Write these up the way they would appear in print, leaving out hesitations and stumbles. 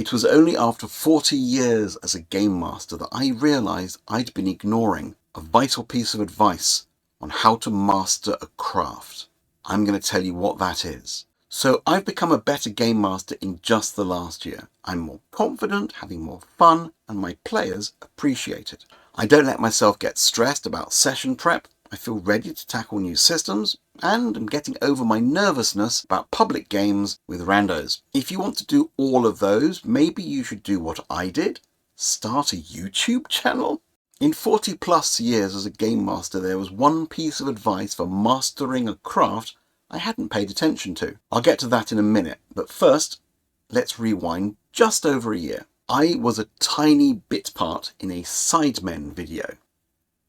It was only after 40 years as a game master that I realized I'd been ignoring a vital piece of advice on how to master a craft. I'm going to tell you what that is. So I've become a better game master in just the last year. I'm more confident, having more fun, and my players appreciate it. I don't let myself get stressed about session prep. I feel ready to tackle new systems, and I'm getting over my nervousness about public games with randos. If you want to do all of those, maybe you should do what I did. Start a YouTube channel. In 40 plus years as a game master, there was one piece of advice for mastering a craft I hadn't paid attention to. I'll get to that in a minute, but first, let's rewind just over a year. I was a tiny bit part in a Sidemen video.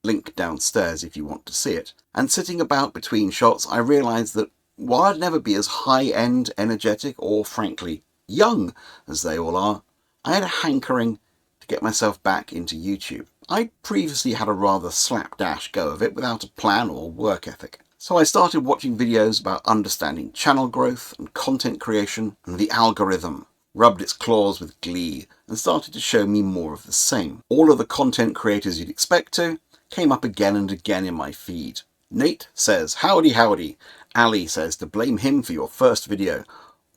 Link downstairs if you want to see it. And sitting about between shots, I realised that while I'd never be as high-end, energetic, or frankly, young as they all are, I had a hankering to get myself back into YouTube. I'd previously had a rather slapdash go of it without a plan or work ethic. So I started watching videos about understanding channel growth and content creation, and the algorithm rubbed its claws with glee and started to show me more of the same. All of the content creators you'd expect to came up again and again in my feed. Nate says, howdy howdy. Ali says to blame him for your first video.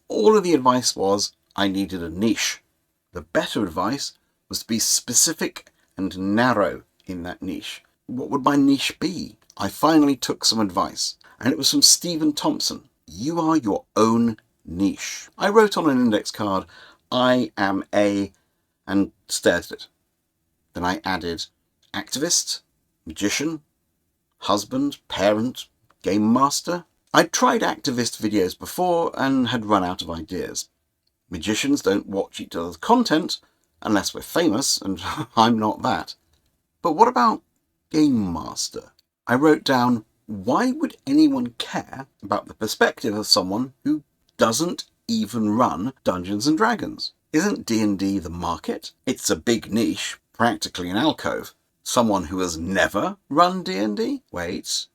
All of the advice was I needed a niche. The better advice was to be specific and narrow in that niche. What would my niche be? I finally took some advice, and it was from Stephen Thompson. You are your own niche. I wrote on an index card, I am a, and stared at it. Then I added activist, magician, husband, parent, game master. I'd tried activist videos before and had run out of ideas. Magicians don't watch each other's content unless we're famous, and I'm not that. But what about game master? I wrote down, why would anyone care about the perspective of someone who doesn't even run Dungeons and Dragons? Isn't D&D the market? It's a big niche, practically an alcove. Someone who has never run D&D? Wait,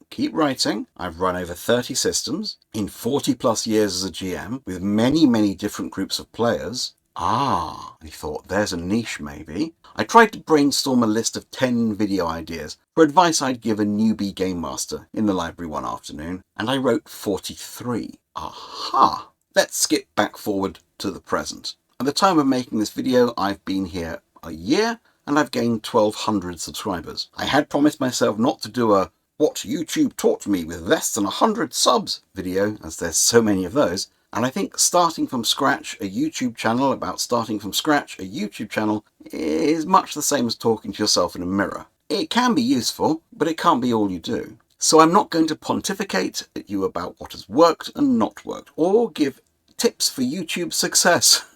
keep writing. I've run over 30 systems in 40 plus years as a GM with many different groups of players. I thought, there's a niche maybe. I tried to brainstorm a list of 10 video ideas for advice I'd give a newbie game master in the library one afternoon, and I wrote 43. Aha! Let's skip back forward to the present. At the time of making this video, I've been here a year, and I've gained 1,200 subscribers. I had promised myself not to do a what YouTube taught me with less than 100 subs video, as there's so many of those. And I think starting from scratch a YouTube channel about starting from scratch a YouTube channel is much the same as talking to yourself in a mirror. It can be useful, but it can't be all you do. So I'm not going to pontificate at you about what has worked and not worked, or give tips for YouTube success.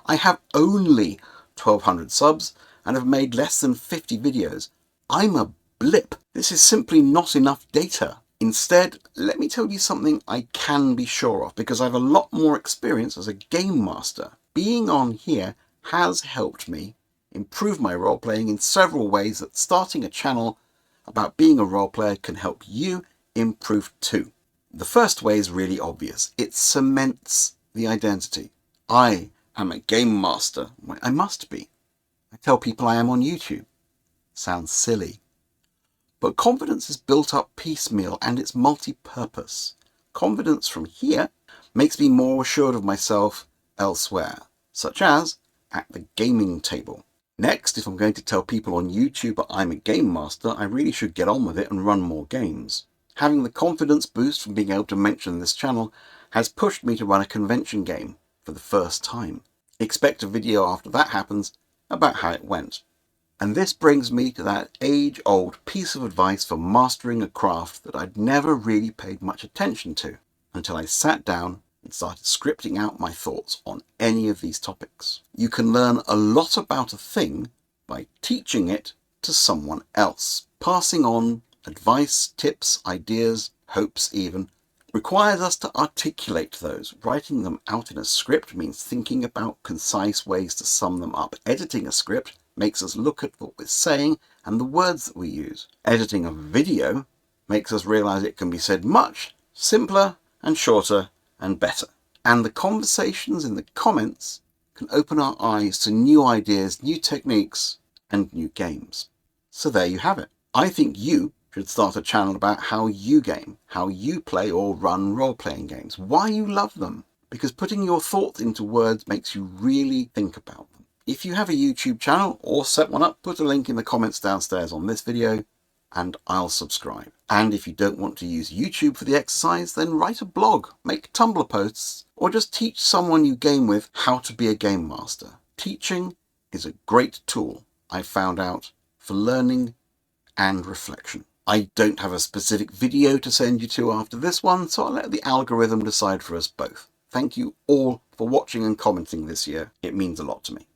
I have only 1,200 subs and have made less than 50 videos. I'm a blip. This is simply not enough data. Instead, let me tell you something I can be sure of, because I have a lot more experience as a game master. Being on here has helped me improve my role playing in several ways that starting a channel about being a role player can help you improve too. The first way is really obvious. It cements the identity. I am a game master. I must be. I tell people I am on YouTube. Sounds silly. But confidence is built up piecemeal and it's multi-purpose. Confidence from here makes me more assured of myself elsewhere, such as at the gaming table. Next, if I'm going to tell people on YouTube that I'm a game master, I really should get on with it and run more games. Having the confidence boost from being able to mention this channel has pushed me to run a convention game for the first time. Expect a video after that happens about how it went. And this brings me to that age-old piece of advice for mastering a craft that I'd never really paid much attention to until I sat down and started scripting out my thoughts on any of these topics. You can learn a lot about a thing by teaching it to someone else. Passing on advice, tips, ideas, hopes even, requires us to articulate those. Writing them out in a script means thinking about concise ways to sum them up. Editing a script makes us look at what we're saying and the words that we use. Editing a video makes us realize it can be said much simpler and shorter and better. And the conversations in the comments can open our eyes to new ideas, new techniques, and new games. So there you have it. I think you should start a channel about how you game, how you play or run role-playing games, why you love them, because putting your thoughts into words makes you really think about them. If you have a YouTube channel or set one up, put a link in the comments downstairs on this video and I'll subscribe. And if you don't want to use YouTube for the exercise, then write a blog, make Tumblr posts, or just teach someone you game with how to be a game master. Teaching is a great tool, I found out, for learning and reflection. I don't have a specific video to send you to after this one, so I'll let the algorithm decide for us both. Thank you all for watching and commenting this year. It means a lot to me.